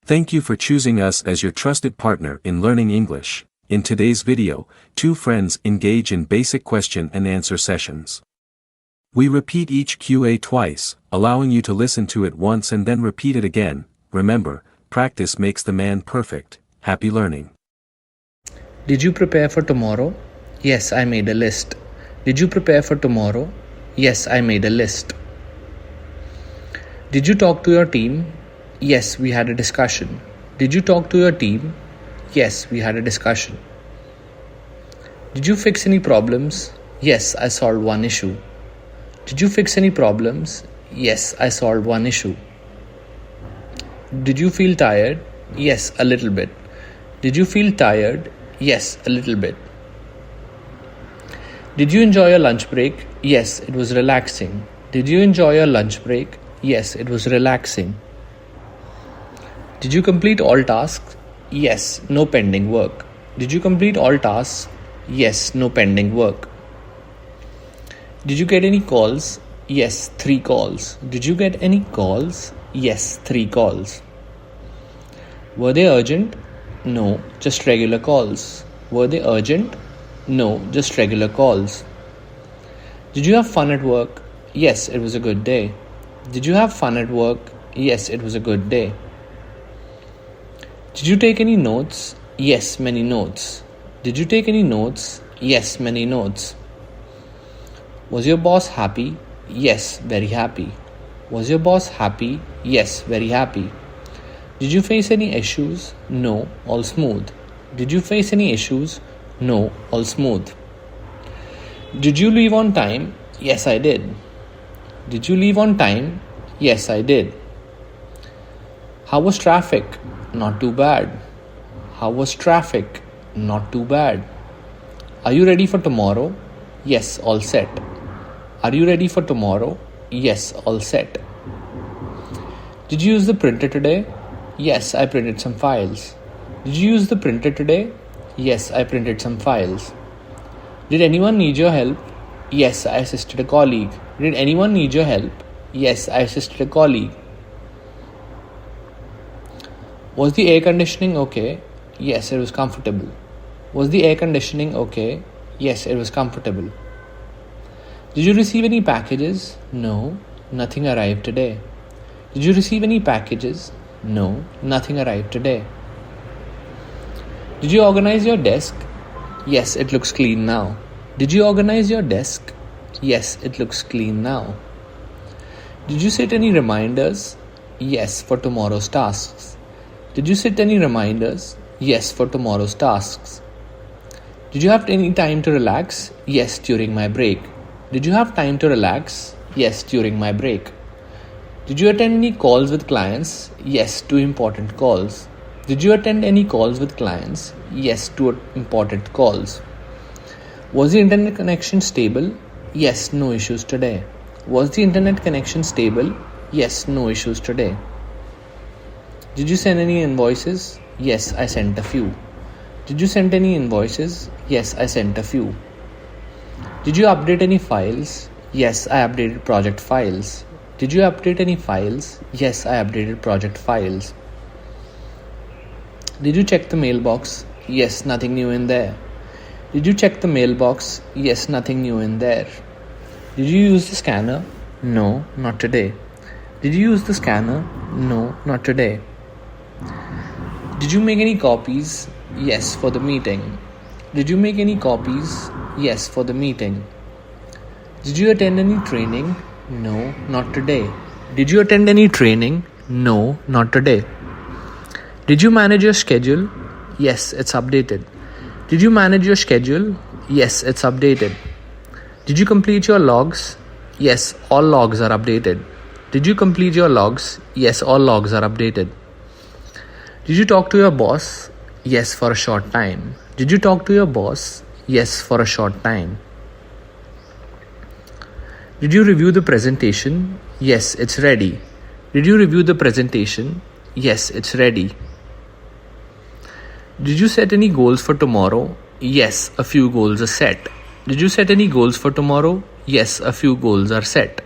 Thank you for choosing us as your trusted partner in learning English. In today's video, two friends engage in basic question and answer sessions. We repeat each QA twice, allowing you to listen to it once and then repeat it again. Remember, practice makes the man perfect. Happy learning. Did you prepare for tomorrow? Yes, I made a list. Did you prepare for tomorrow? Yes, I made a list. Did you talk to your team? Yes, we had a discussion. Did you talk to your team? Yes, we had a discussion. Did you fix any problems? Yes, I solved one issue. Did you fix any problems? Yes, I solved one issue. Did you feel tired? Yes, a little bit. Did you feel tired? Yes, a little bit. Did you enjoy your lunch break? Yes, it was relaxing. Did you enjoy your lunch break? Yes, it was relaxing. Did you complete all tasks? Yes, no pending work. Did you complete all tasks? Yes, no pending work. Did you get any calls? Yes, 3 calls. Did you get any calls? Yes, 3 calls. Were they urgent? No, just regular calls. Were they urgent? No, just regular calls. Did you have fun at work? Yes, it was a good day. Did you have fun at work? Yes, it was a good day. Did you take any notes? Yes, many notes. Did you take any notes? Yes, many notes. Was your boss happy? Yes, very happy. Was your boss happy? Yes, very happy. Did you face any issues? No, all smooth. Did you face any issues? No, all smooth. Did you leave on time? Yes, I did. Did you leave on time? Yes, I did. How was traffic? Not too bad. How was traffic? Not too bad. Are you ready for tomorrow? Yes, all set. Are you ready for tomorrow? Yes, all set. Did you use the printer today? Yes, I printed some files. Did you use the printer today? Yes, I printed some files. Did anyone need your help? Yes, I assisted a colleague. Did anyone need your help? Yes, I assisted a colleague. Was the air conditioning okay? Yes, it was comfortable. Was the air conditioning okay? Yes, it was comfortable. Did you receive any packages? No, nothing arrived today. Did you receive any packages? No, nothing arrived today. Did you organize your desk? Yes, it looks clean now. Did you organize your desk? Yes, it looks clean now. Did you set any reminders? Yes, for tomorrow's tasks. Did you set any reminders? Yes, for tomorrow's tasks. Did you have any time to relax? Yes, during my break. Did you have time to relax? Yes, during my break. Did you attend any calls with clients? Yes, 2 important calls. Did you attend any calls with clients? Yes, 2 important calls. Was the internet connection stable? Yes, no issues today. Was the internet connection stable? Yes, no issues today. Did you send any invoices? Yes, I sent a few. Did you send any invoices? Yes, I sent a few. Did you update any files? Yes, I updated project files. Did you update any files? Yes, I updated project files. Did you check the mailbox? Yes, nothing new in there. Did you check the mailbox? Yes, nothing new in there. Did you use the scanner? No, not today. Did you use the scanner? No, not today. Did you make any copies? Yes, for the meeting. Did you make any copies? Yes, for the meeting. Did you attend any training? No, not today. Did you attend any training? No, not today. Did you manage your schedule? Yes, it's updated. Did you manage your schedule? Yes, it's updated. Did you complete your logs? Yes, all logs are updated. Did you complete your logs? Yes, all logs are updated. Did you talk to your boss? Yes, for a short time. Did you talk to your boss? Yes, for a short time. Did you review the presentation? Yes, it's ready. Did you review the presentation? Yes, it's ready. Did you set any goals for tomorrow? Yes, a few goals are set. Did you set any goals for tomorrow? Yes, a few goals are set.